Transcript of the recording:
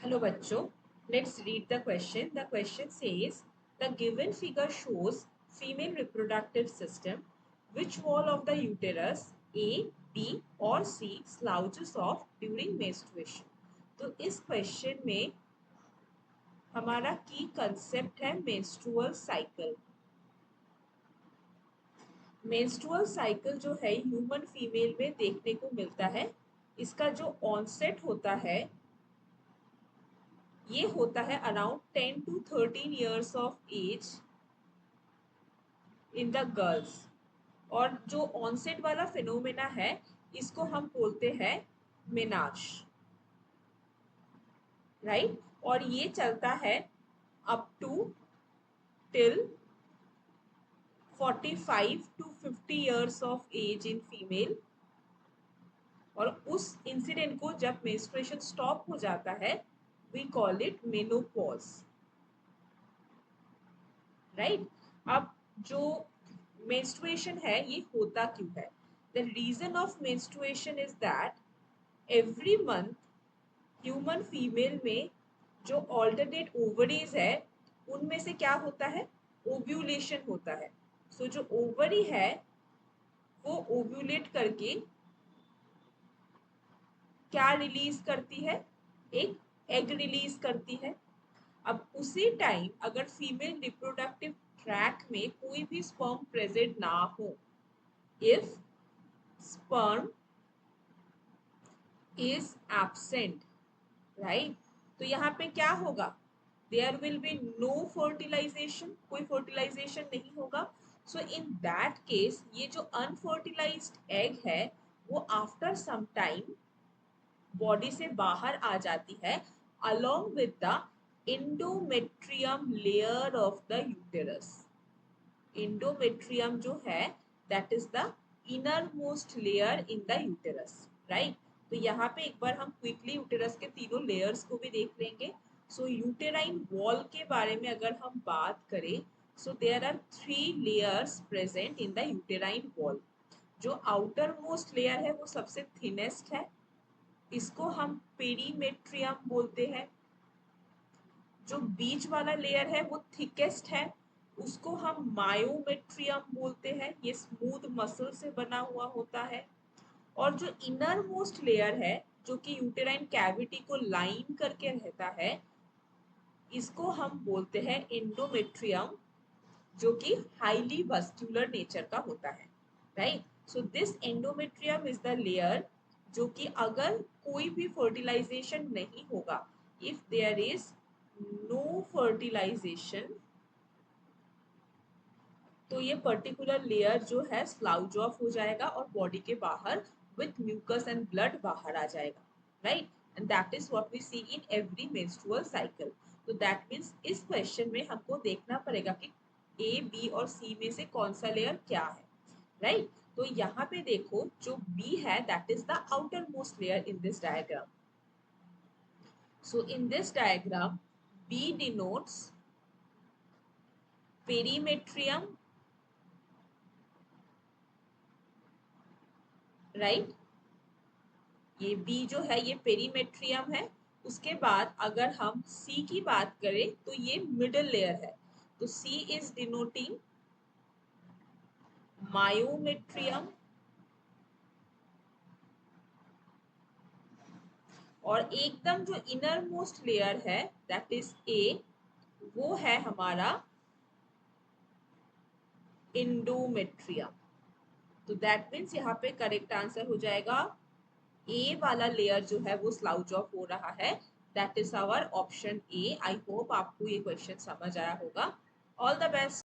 Hello बच्चों, let's read the question. The question says the given figure shows female reproductive system. Which wall of the uterus A, B और C slouches off during menstruation? तो इस क्वेश्चन में हमारा की concept है menstrual cycle. Menstrual cycle जो है ह्यूमन फीमेल में देखने को मिलता है। इसका जो ऑनसेट होता है ये होता है around 10 to 13 years of age in the girls. और जो ऑनसेट वाला फिनोमेना है इसको हम बोलते हैं मेनाश, राइट। और ये चलता है up to till 45 to 50 years of age in female. और उस इंसिडेंट को जब मेंस्ट्रुएशन स्टॉप हो जाता है we call it menopause, right. अब जो मेंस्ट्रुएशन है ये होता क्यों है? The reason of menstruation is that every month human female में जो ऑल्टरनेट ओवरीज है उनमें से क्या होता है? ओव्यूलेशन होता है। सो जो ओवरी है वो ओव्यूलेट करके क्या रिलीज करती है? एक एग रिलीज करती है। अब उसी टाइम अगर फीमेल रिप्रोडक्टिव ट्रैक में कोई भी स्पर्म प्रेजेंट ना हो, if sperm is absent, right, तो यहाँ पे क्या होगा? there will be no fertilization, कोई fertilization नहीं होगा। so in that case ये जो unfertilized egg है वो after some time body से बाहर आ जाती है along with the endometrium layer of the uterus। endometrium जो है that is the innermost layer in the uterus, right। तो यहाँ पे एक बार हम क्विकली यूटेरस के तीनों लेयर्स को भी देख लेंगे। सो यूटेराइन वॉल के बारे में अगर हम बात करें so there are 3 layers present in the uterine wall. जो आउटर मोस्ट लेयर है वो सबसे थिनेस्ट है, इसको हम पेरीमेट्रियम बोलते हैं। जो बीच वाला लेयर है वो थिकेस्ट है, उसको हम मायोमेट्रियम बोलते हैं। ये स्मूथ मसल से बना हुआ होता है। और जो इनर मोस्ट लेयर है जो कि यूटेराइन कैविटी को लाइन करके रहता है इसको हम बोलते हैं एंडोमेट्रियम, जो कि हाईली वस्क्यूलर नेचर का होता है, right. So this endometrium is the layer जो कि अगर कोई भी फर्टिलाइजेशन नहीं होगा, if there is no fertilisation, तो ये पर्टिकुलर लेयर जो है स्लाउज ऑफ हो जाएगा और बॉडी के बाहर विथ म्यूकस एंड ब्लड बाहर आ जाएगा, right. And that is what we see in every menstrual cycle. तो दैट मीन्स इस क्वेश्चन में हमको देखना पड़ेगा कि ए बी और सी में से कौन सा लेयर क्या है, राइट। तो यहाँ पे देखो जो बी है that is the outermost layer in this diagram. So in this diagram B denotes perimetrium, right. ये बी जो है ये पेरीमेट्रियम है। उसके बाद अगर हम सी की बात करें तो ये मिडल लेयर है। तो सी इज डिनोटिंग मायोमेट्रियम। और एकदम जो इनर मोस्ट लेयर है दैट इज ए, वो है हमारा इंडोमेट्रियम। तो दैट मीन्स यहाँ पे करेक्ट आंसर हो जाएगा ए वाला लेयर जो है वो स्लाउज ऑफ हो रहा है। That is our option A. I hope आपको ये क्वेश्चन समझ आया होगा। All the best.